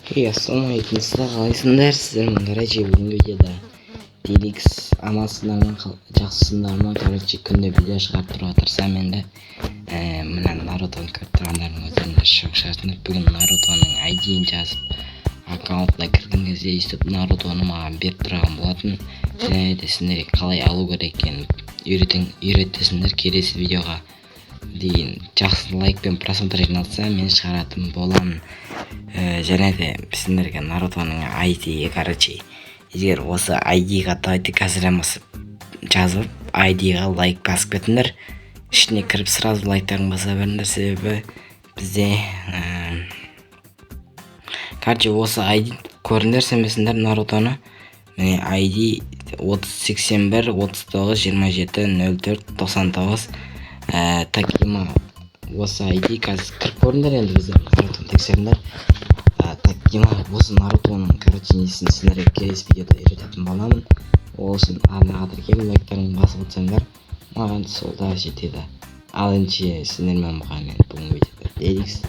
Ассалаумағалейкум, сіздер қалайсыңдар? Сіздер короче бүгінгі видеода Деликс амалсыздар ма жақсысыңдар ма, короче күнде видео шығарып тұруға тырысамын енді. Мына Нарутоны көріп тұрғандардың өздеріңіз шошасыңдар. Бүгін Нарутоның ID-ін жазып аккаунтына кірген кезде өйстіп Нарутоны маған беріп тұрған болатын. Және де сіздерге қалай алу керек екенін үйретесіңдер. Келесі видеоға дейін жақсы лайк пен просмотр жиналса мен шығаратын боламын. Және де сіздерге Нарутоның ID-ге короче егер осы ID-ға қазір жазып ID-ға лайк басып кетіңдер. Ішіне кіріп сразу лайктарын баса беріңдер, себебі бізде короче осы ID көріңдер, сенбесіңдер Нарутоны. Міне ID 3081 39 27 04 99 Такима. Осы ID қазір кіріп көріңдер, енді біздер Нарутоны тексеріңдер. Такима осы Нарутоның короче несін сіздерге келесі видеода үйрететін боламын. Ол үшін арнаға тіркеліп лайктарын басып отырсаңдар маған сол да жетеді. Ал енді сіздермен бүгінгі видеода Деликс